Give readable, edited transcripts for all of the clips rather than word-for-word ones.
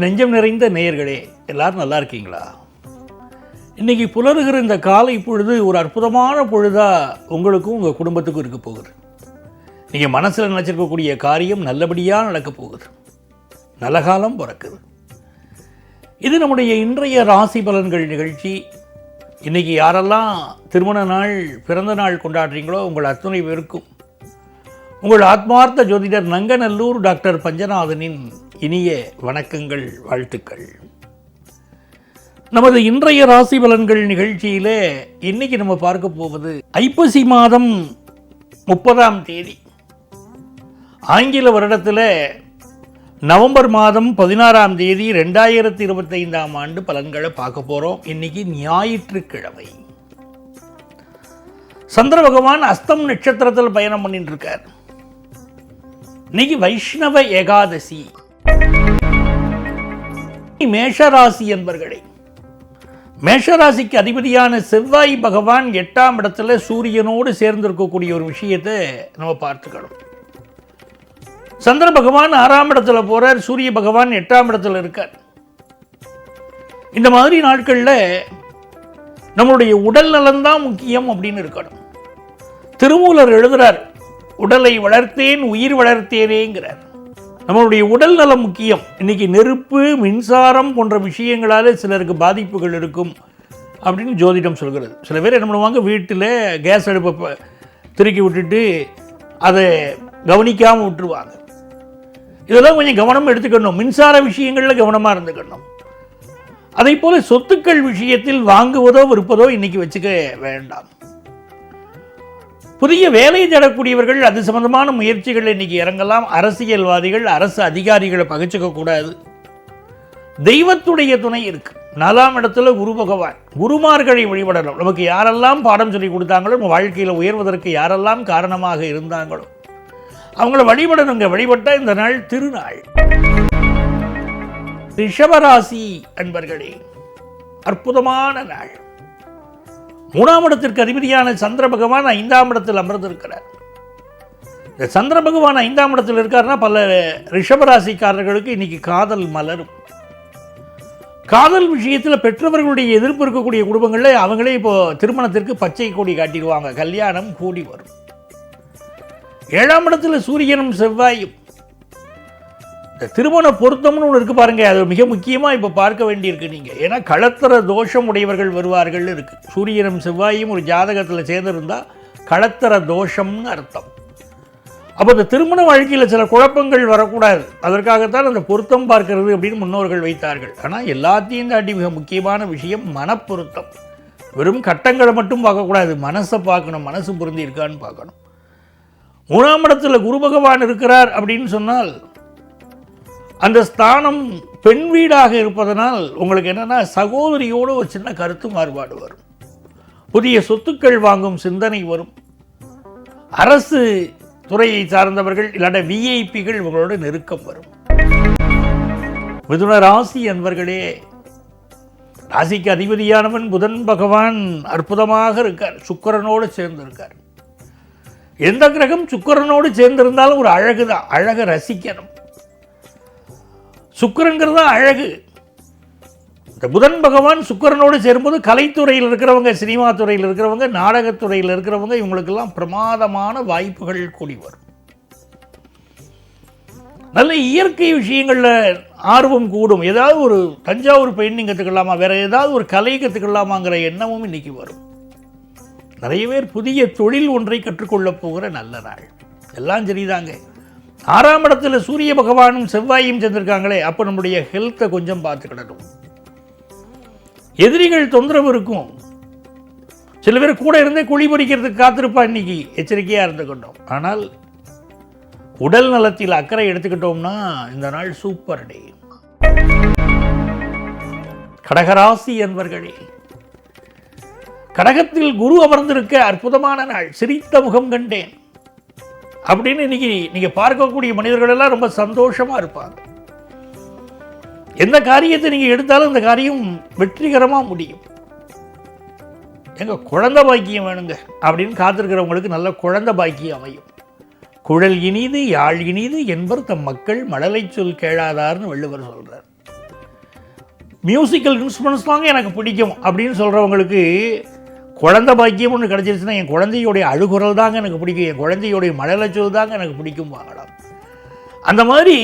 நெஞ்சம் நிறைந்த நேயர்களே, எல்லாரும் நல்லா இருக்கீங்களா? இன்றைக்கி புலருகிற இந்த காலை பொழுது ஒரு அற்புதமான பொழுதாக உங்களுக்கும் உங்கள் குடும்பத்துக்கும் இருக்க போகுது. நீங்கள் மனசில் நினச்சிருக்கக்கூடிய காரியம் நல்லபடியாக நடக்க போகுது. நல்ல காலம் பிறக்குது. இது நம்முடைய இன்றைய ராசி பலன்கள் நிகழ்ச்சி. இன்றைக்கி யாரெல்லாம் திருமண நாள் பிறந்த நாள் கொண்டாடுறீங்களோ உங்கள் அத்தனை பேருக்கும் உங்கள் ஆத்மார்த்த ஜோதிடர் நங்கநல்லூர் டாக்டர் பஞ்சநாதனின் இனிய வணக்கங்கள், வாழ்த்துக்கள். நமது இன்றைய ராசி பலன்கள் நிகழ்ச்சியில் இன்னைக்கு நம்ம பார்க்க போவது ஐப்பசி மாதம் 30ஆம் தேதி, ஆங்கில வருடத்தில் நவம்பர் மாதம் 16ஆம் தேதி 2025ஆம் ஆண்டு பலன்களை பார்க்க போகிறோம். இன்னைக்கு ஞாயிற்றுக்கிழமை. சந்திர பகவான் அஸ்தம் நட்சத்திரத்தில் பயணம் பண்ணிட்டு இருக்கார். இன்னைக்கு வைஷ்ணவ ஏகாதசி. மேஷராசி என்பர்களே, மேஷராசிக்கு அதிபதியான செவ்வாய் பகவான் 8ஆம் இடத்துல சூரியனோடு சேர்ந்திருக்கக்கூடிய ஒரு விஷயத்தை நம்ம பார்த்துக்கணும். சந்திர பகவான் 6ஆம் இடத்துல போறார், சூரிய பகவான் 8ஆம் இடத்துல இருக்கார். இந்த மாதிரி நாட்களில் நம்மளுடைய உடல் நலன்தான் முக்கியம் அப்படின்னு இருக்கணும். திருமூலர் எழுதுறார், உடலை வளர்த்தேன் உயிர் வளர்த்தேனேங்கிறார். நம்மளுடைய உடல் நலம் முக்கியம். இன்னைக்கு நெருப்பு, மின்சாரம் போன்ற விஷயங்களால் சிலருக்கு பாதிப்புகள் இருக்கும் அப்படின்னு ஜோதிடம் சொல்கிறது. சில பேர் என்ன பண்ணுவாங்க, வீட்டில் கேஸ் அடுப்பை திருக்கி விட்டுட்டு அதை கவனிக்காமல் விட்டுருவாங்க. இதெல்லாம் கொஞ்சம் கவனம் எடுத்துக்கணும். மின்சார விஷயங்களில் கவனமாக இருந்துக்கணும். அதே போல் சொத்துக்கள் விஷயத்தில் வாங்குவதோ விற்பதோ இன்னைக்கு வச்சுக்க வேண்டாம். புதிய வேலை தேடக்கூடியவர்கள் அது சம்பந்தமான முயற்சிகள் இன்னைக்கு இறங்கலாம். அரசியல்வாதிகள் அரசு அதிகாரிகளை பகைச்சிக்க கூடாது. தெய்வத்துடைய துணை இருக்கு. 4ஆம் இடத்துல குரு பகவான். குருமார்களை வழிபடணும். நமக்கு யாரெல்லாம் பாடம் சொல்லி கொடுத்தாங்களோ, நம்ம வாழ்க்கையில் உயர்வதற்கு யாரெல்லாம் காரணமாக இருந்தாங்களோ அவங்கள வழிபடணுங்க. வழிபட்டால் இந்த நாள் திருநாள். ரிஷபராசி அன்பர்களே, அற்புதமான நாள். 3ஆம் இடத்திற்கு அதிபதியான சந்திர பகவான் 5ஆம் இடத்தில் அமர்ந்திருக்கிறார். இந்த சந்திர பகவான் 5ஆம் இடத்தில் இருக்காருன்னா பல ரிஷபராசிக்காரர்களுக்கு இன்னைக்கு காதல் மலரும். காதல் விஷயத்தில் பெற்றவர்களுடைய எதிர்ப்பு இருக்கக்கூடிய குடும்பங்களில் அவங்களே இப்போ திருமணத்திற்கு பச்சை கொடி காட்டிடுவாங்க. கல்யாணம் கூடி வரும். 7ஆம் இடத்துல சூரியனும் செவ்வாயும். இந்த திருமண பொருத்தம்னு ஒன்று இருக்குது பாருங்கள், அது மிக முக்கியமாக இப்போ பார்க்க வேண்டியிருக்கு நீங்கள். ஏன்னா களத்திர தோஷம் உடையவர்கள் வருவார்கள் இருக்குது. சூரியனும் செவ்வாயும் ஒரு ஜாதகத்தில் சேர்ந்துருந்தால் களத்திர தோஷம்னு அர்த்தம். அப்போ இந்த திருமண வாழ்க்கையில் சில குழப்பங்கள் வரக்கூடாது. அதற்காகத்தான் அந்த பொருத்தம் பார்க்கறது அப்படின்னு முன்னோர்கள் வைத்தார்கள். ஆனால் எல்லாத்தையும் தாண்டி மிக முக்கியமான விஷயம் மனப்பொருத்தம். வெறும் கட்டங்களை மட்டும் பார்க்கக்கூடாது, மனசை பார்க்கணும். மனசு பொருந்தி இருக்கான்னு பார்க்கணும். 3ஆம் இடத்துல குரு பகவான் இருக்கிறார் அப்படின்னு சொன்னால் அந்த ஸ்தானம் பெண் வீடாக இருப்பதனால் உங்களுக்கு என்னென்னா சகோதரியோடு ஒரு சின்ன கருத்து மாறுபாடு வரும். புதிய சொத்துக்கள் வாங்கும் சிந்தனை வரும். அரசு துறையை சார்ந்தவர்கள் இல்லாட்ட விஐபிகள் இவங்களோட நெருக்கம் வரும். மிதுன ராசி அன்பர்களே, ராசிக்கு அதிபதியானவன் புதன் பகவான் அற்புதமாக இருக்கார். சுக்கிரனோடு சேர்ந்திருக்கார். எந்த கிரகம் சுக்கிரனோடு சேர்ந்திருந்தாலும் ஒரு அழகு தான். அழகை ரசிக்கணும். சுக்கிரங்கிறது தான் அழகு. இந்த புதன் பகவான் சுக்கிரனோடு சேரும்போது கலைத்துறையில் இருக்கிறவங்க, சினிமா துறையில் இருக்கிறவங்க, நாடகத்துறையில் இருக்கிறவங்க, இவங்களுக்கெல்லாம் பிரமாதமான வாய்ப்புகள் கூடி வரும். நல்ல இயற்கை விஷயங்களில் ஆர்வம் கூடும். ஏதாவது ஒரு தஞ்சாவூர் பெயிண்டிங் கற்றுக்கலாமா, வேற ஏதாவது ஒரு கலை கற்றுக்கலாமாங்கிற எண்ணமும் இன்னைக்கு வரும். நிறைய பேர் புதிய தொழில் ஒன்றை கற்றுக்கொள்ளப் போகிற நல்ல நாள். எல்லாம் சரிதாங்க. 6ஆம் இடத்துல சூரிய பகவானும் செவ்வாயும் சேர்ந்திருக்காங்களே, அப்போ நம்முடைய ஹெல்த்தை கொஞ்சம் பார்த்துக்கிடணும். எதிரிகள் தொந்தரவு இருக்கும். சில பேர் கூட இருந்தே குழி பறிக்கிறதுக்கு காத்திருப்பா. இன்னைக்கு எச்சரிக்கையாக இருந்துக்கிட்டோம். ஆனால் உடல் நலத்தில் அக்கறை எடுத்துக்கிட்டோம்னா இந்த நாள் சூப்பர் டே. கடகராசி என்பர்களே, கடகத்தில் குரு அமர்ந்திருக்க அற்புதமான நாள். சிரித்த முகம் கண்டேன் அப்படின்னு இன்னைக்கு நீங்க பார்க்கக்கூடிய மனிதர்கள் எல்லாம் ரொம்ப சந்தோஷமா இருப்பாங்க. எந்த காரியத்தை நீங்க எடுத்தாலும் அந்த காரியம் வெற்றிகரமா முடியும். எங்க குழந்தை பாக்கியம் வேணுங்க அப்படின்னு காத்திருக்கிறவங்களுக்கு நல்ல குழந்தை பாக்கியம் அமையும். குழல் இனிது யாழ் இனிது என்பர் தம் மக்கள் மழலை சொல் கேளாதார்னு வள்ளுவர் சொல்றார். மியூசிக்கல் இன்ஸ்ட்ருமெண்ட்ஸ் தாங்க எனக்கு பிடிக்கும் அப்படின்னு சொல்கிறவங்களுக்கு குழந்தை பாக்கியம் ஒன்று கிடச்சிருச்சுன்னா என் குழந்தையோடைய அழுகுரல் தாங்க எனக்கு பிடிக்கும், என் குழந்தையோடைய மழலைச்சொல் தாங்க எனக்கு பிடிக்கும் வாங்கலாம். அந்த மாதிரி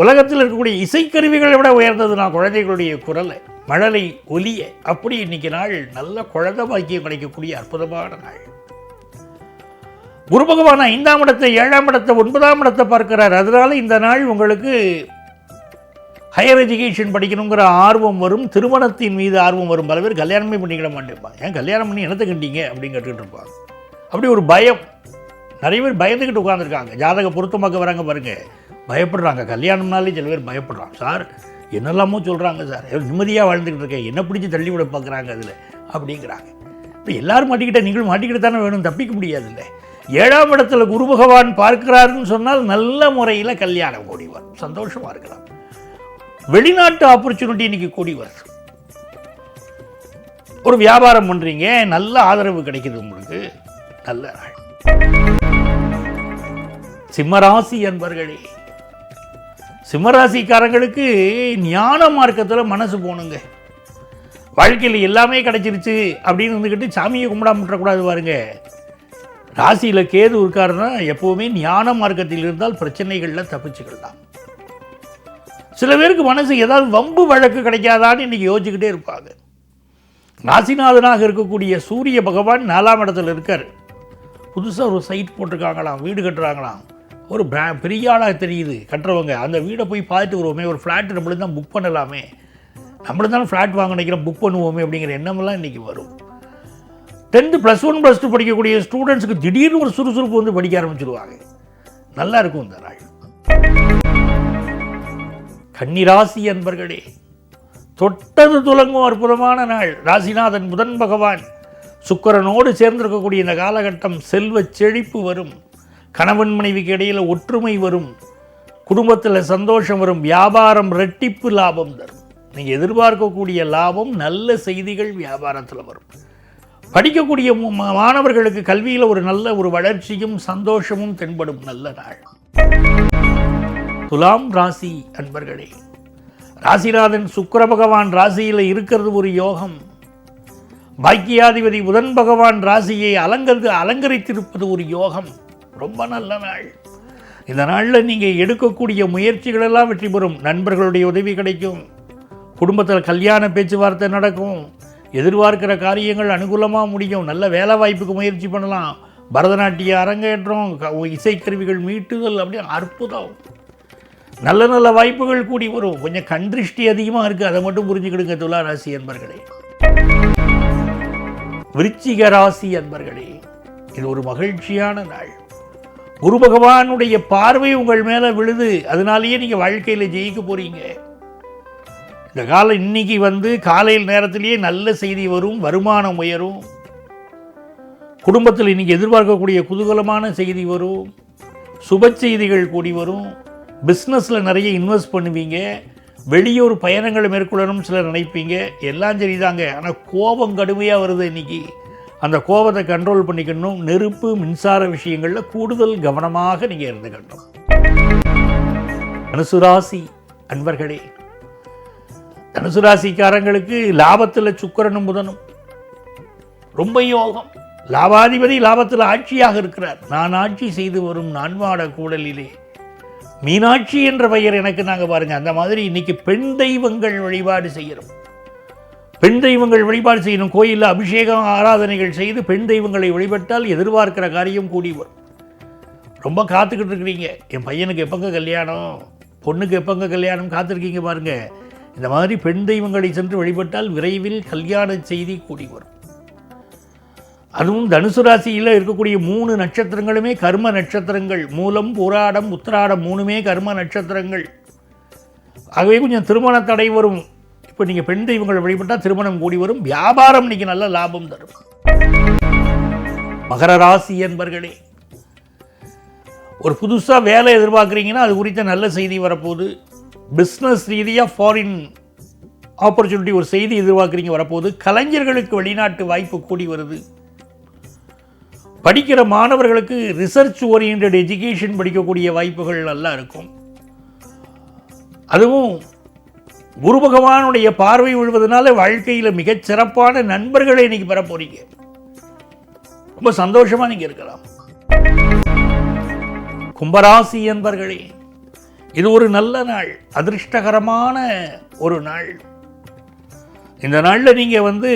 உலகத்தில் இருக்கக்கூடிய இசைக்கருவிகளை விட உயர்ந்தது நான் குழந்தைகளுடைய குரலை, மழலை ஒலியை. அப்படி இன்னைக்கு நாள் நல்ல குழந்தை பாக்கியம் கிடைக்கக்கூடிய அற்புதமான நாள். குரு பகவான் 5ஆம் இடத்தை 7ஆம் இடத்தை 9ஆம் இடத்தை பார்க்கிறார். அதனால இந்த நாள் உங்களுக்கு ஹையர் எஜுகேஷன் படிக்கணுங்கிற ஆர்வம் வரும், திருமணத்தின் மீது ஆர்வம் வரும். பல பேர் கல்யாணமே பண்ணிக்கிட மாட்டேன்பாங்க. ஏன் கல்யாணம் பண்ணி என்னத்தை கண்டீங்க அப்படின்னு கேட்டுக்கிட்டு இருப்பாங்க. அப்படி ஒரு பயம், நிறைய பேர் பயந்துக்கிட்டு உட்காந்துருக்காங்க. ஜாதக பொருத்தமாக்க வராங்க பாருங்க, பயப்படுறாங்க. கல்யாணம்னாலே சில பேர் பயப்படுறாங்க. சார் என்னெல்லாமோ சொல்கிறாங்க சார், நிம்மதியாக வாழ்ந்துக்கிட்டு இருக்கேன், என்ன பிடிச்சி தள்ளி விட பார்க்குறாங்க அதில் அப்படிங்கிறாங்க. இப்போ எல்லோரும் மாட்டிக்கிட்டால் நீங்களும் மாட்டிக்கிட்டு தானே வேணும், தப்பிக்க முடியாது. இல்லை 7ஆம் இடத்துல குரு பகவான் பார்க்கிறாருன்னு சொன்னால் நல்ல முறையில் கல்யாணம் கூடி வரும், சந்தோஷமாக இருக்கலாம். வெளிநாட்டு ஆப்பர்ச்சுனிட்டி இன்னைக்கு கூடி வருது. ஒரு வியாபாரம் பண்ணுறீங்க, நல்ல ஆதரவு கிடைக்குது உங்களுக்கு, நல்ல நாள். சிம்மராசி அன்பர்களே, சிம்மராசிக்காரங்களுக்கு ஞான மார்க்கத்தில் மனசு போகணுங்க. வாழ்க்கையில் எல்லாமே கிடைச்சிருச்சு அப்படின்னு வந்துக்கிட்டு சாமியை கும்பிடாம விட்டுறக்கூடாது பாருங்க. ராசியில் கேது இருக்காருன்னா எப்போவுமே ஞான மார்க்கத்தில் இருந்தால் பிரச்சனைகளில் தப்பிச்சுக்கலாம். சில பேருக்கு மனசு ஏதாவது வம்பு வழக்கு கிடைக்காதான்னு இன்றைக்கி யோசிச்சுக்கிட்டே இருப்பாங்க. ராசிநாதனாக இருக்கக்கூடிய சூரிய பகவான் 4ஆம் இடத்துல இருக்கார். புதுசாக ஒரு சைட் போட்டிருக்காங்களாம், வீடு கட்டுறாங்களாம். ஒரு பெரிய ஆளாக தெரியுது கட்டுறவங்க. அந்த வீடை போய் பார்த்துட்டு வருவோமே, ஒரு ஃப்ளாட் நம்மளுக்கு தான் புக் பண்ணலாமே, நம்மளுக்கு தான் ஃப்ளாட் வாங்க நினைக்கிறோம், புக் பண்ணுவோமே அப்படிங்கிற எண்ணமெல்லாம் இன்றைக்கி வரும். 10th +1 +2 படிக்கக்கூடிய ஸ்டூடெண்ட்ஸுக்கு திடீர்னு ஒரு சுறுசுறுப்பு வந்து படிக்க ஆரம்பிச்சிடுவாங்க. நல்லா இருக்கும் இந்த நாள். கன்னிராசி அன்பர்களே, தொட்டது துலங்கும் அற்புதமான நாள். ராசிநாதன் புதன் பகவான் சுக்கிரனோடு சேர்ந்திருக்கக்கூடிய இந்த காலகட்டம் செல்வ செழிப்பு வரும், கணவன் மனைவிக்கு இடையில் ஒற்றுமை வரும், குடும்பத்தில் சந்தோஷம் வரும், வியாபாரம் ரெட்டிப்பு லாபம் தரும். நீங்கள் எதிர்பார்க்கக்கூடிய லாபம், நல்ல செய்திகள் வியாபாரத்தில் வரும். படிக்கக்கூடிய மாணவர்களுக்கு கல்வியில் ஒரு நல்ல ஒரு வளர்ச்சியும் சந்தோஷமும் தென்படும் நல்ல நாள். துலாம் ராசி அன்பர்களே, ராசிநாதன் சுக்கிர பகவான் ராசியில் இருக்கிறது ஒரு யோகம். பாக்கியாதிபதி புதன் பகவான் ராசியை அலங்கரித்திருப்பது ஒரு யோகம். ரொம்ப நல்ல நாள். இந்த நாளில் நீங்கள் எடுக்கக்கூடிய முயற்சிகளெல்லாம் வெற்றி பெறும். நண்பர்களுடைய உதவி கிடைக்கும், குடும்பத்தில் கல்யாண பேச்சுவார்த்தை நடக்கும், எதிர்பார்க்கிற காரியங்கள் அனுகூலமாக முடியும், நல்ல வேலை வாய்ப்புக்கு முயற்சி பண்ணலாம், பரதநாட்டிய அரங்கேற்றம், இசைக்கருவிகள் மீட்டுதல், அப்படியே அற்புதம். நல்ல நல்ல வாய்ப்புகள் கூடி வரும். கொஞ்சம் கண்திருஷ்டி அதிகமாக இருக்குது, அதை மட்டும் புரிஞ்சுக்கிடுங்க துலா ராசி அன்பர்களே. விருச்சிக ராசி அன்பர்களே, இது ஒரு மகிழ்ச்சியான நாள். குரு பகவானுடைய பார்வை உங்கள் மேலே விழுது, அதனாலேயே நீங்கள் வாழ்க்கையில் ஜெயிக்க போகிறீங்க. இந்த காலம் இன்னைக்கு காலையில் நேரத்திலேயே நல்ல செய்தி வரும், வருமானம் உயரும், குடும்பத்தில் இன்றைக்கி எதிர்பார்க்கக்கூடிய குதூகலமான செய்தி வரும், சுப செய்திகள் கூடி வரும், பிஸ்னஸில் நிறைய இன்வெஸ்ட் பண்ணுவீங்க, வெளியூர் பயணங்களை மேற்கொள்ளணும் சிலர் நினைப்பீங்க. எல்லாம் சரிதாங்க, ஆனால் கோபம் கடுமையாக வருது இன்றைக்கி. அந்த கோபத்தை கண்ட்ரோல் பண்ணிக்கணும். நெருப்பு மின்சார விஷயங்களில் கூடுதல் கவனமாக நீங்கள் இருந்துக்கணும். தனுசு ராசி அன்பர்களே, தனுசு ராசிக்காரங்களுக்கு லாபத்தில் சுக்கிரனும் புதனும் ரொம்ப யோகம். லாபாதிபதி லாபத்தில் ஆட்சியாக இருக்கிறார். நான் ஆட்சி செய்து வரும் நான்மாட கூடலிலே மீனாட்சி என்ற பெயர் எனக்கு நாங்கள் பாருங்கள். அந்த மாதிரி இன்னைக்கு பெண் தெய்வங்கள் வழிபாடு செய்யணும். பெண் தெய்வங்கள் வழிபாடு செய்யணும். கோயிலில் அபிஷேகம் ஆராதனைகள் செய்து பெண் தெய்வங்களை வழிபட்டால் எதிர்பார்க்கிற காரியம் கூடி வரும். ரொம்ப காத்துக்கிட்டு இருக்கிறீங்க, என் பையனுக்கு எப்போங்க கல்யாணம், பொண்ணுக்கு எப்போங்க கல்யாணம் காத்திருக்கீங்க பாருங்கள். இந்த மாதிரி பெண் தெய்வங்களை சென்று வழிபட்டால் விரைவில் கல்யாண செய்தி கூடி வரும். அதுவும் தனுசு ராசியில் இருக்கக்கூடிய 3 நட்சத்திரங்களுமே கர்ம நட்சத்திரங்கள். மூலம், பூராடம், உத்திராடம் 3மே கர்ம நட்சத்திரங்கள். ஆகவே கொஞ்சம் திருமண தடை வரும். இப்போ நீங்கள் பெண் தெய்வங்களை வழிபட்டால் திருமணம் கூடி வரும். வியாபாரம் இன்னைக்கு நல்ல லாபம் தரும். மகர ராசி என்பர்களே, ஒரு புதுசாக வேலை எதிர்பார்க்குறீங்கன்னா அது குறித்த நல்ல செய்தி வரப்போகுது. பிஸ்னஸ் ரீதியாக ஃபாரின் ஆப்பர்ச்சுனிட்டி ஒரு செய்தி எதிர்பார்க்குறீங்க வரப்போகுது. கலைஞர்களுக்கு வெளிநாட்டு வாய்ப்பு கூடி வருது. படிக்கிற மாணவர்களுக்கு ரிசர்ச் ஓரியன்ட் எஜுகேஷன் படிக்கக்கூடிய வாய்ப்புகள் நல்லா இருக்கும். அதுவும் குரு பகவானுடைய பார்வை விழுவதனால வாழ்க்கையில் மிகச் சிறப்பான நண்பர்களை இன்னைக்கு பெற போறீங்க. ரொம்ப சந்தோஷமா நீங்க இருக்கலாம். கும்பராசி என்பர்களே, இது ஒரு நல்ல நாள், அதிர்ஷ்டகரமான ஒரு நாள். இந்த நாளில் நீங்கள்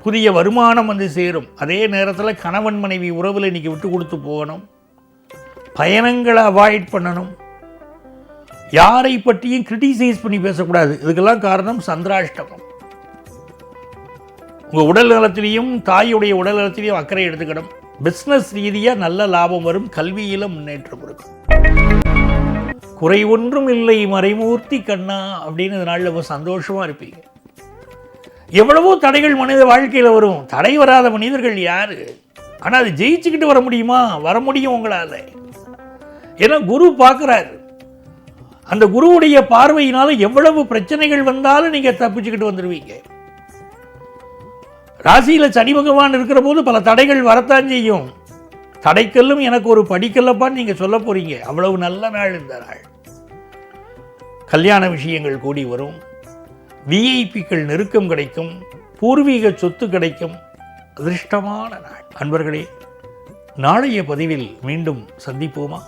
புதிய வருமானம் சேரும். அதே நேரத்தில் கணவன் மனைவி உறவில் இன்னைக்கு விட்டு கொடுத்து போகணும். பயணங்களை அவாய்ட் பண்ணணும். யாரை பற்றியும் கிரிட்டிசைஸ் பண்ணி பேசக்கூடாது. இதுக்கெல்லாம் காரணம் சந்திராஷ்டமம். உங்கள் உடல் நலத்திலையும் தாயுடைய உடல் நலத்திலையும் அக்கறை எடுத்துக்கணும். பிஸ்னஸ் ரீதியாக நல்ல லாபம் வரும். கல்வியில் முன்னேற்றம் இருக்கும். குறை ஒன்றும் இல்லை மறைமூர்த்தி கண்ணா அப்படின்னு இந்த நாளில் ரொம்ப சந்தோஷமாக இருப்பீங்க. எவ்வளவோ தடைகள் மனித வாழ்க்கையில் வரும். தடை வராத மனிதர்கள் யார்? ஆனால் அது ஜெயிச்சுக்கிட்டு வர முடியுமா? வர முடியும் உங்களால். ஏன்னா குரு பார்க்குறாரு. அந்த குருவுடைய பார்வையினால எவ்வளவு பிரச்சனைகள் வந்தாலும் நீங்கள் தப்பிச்சுக்கிட்டு வந்துடுவீங்க. ராசியில் சனி பகவான் இருக்கிற போது பல தடைகள் வரத்தான் செய்யும். தடைக்கல்லும் எனக்கு ஒரு படிக்கல்லப்பான்னு நீங்கள் சொல்ல போறீங்க. அவ்வளவு நல்ல நாள் இந்த நாள். கல்யாண விஷயங்கள் கூடி வரும். விஐபிக்கள் நெருக்கம் கிடைக்கும். பூர்வீக சொத்து கிடைக்கும். அதிர்ஷ்டமான நாள். அன்பர்களே, நாளைய பதிவில் மீண்டும் சந்திப்போமா?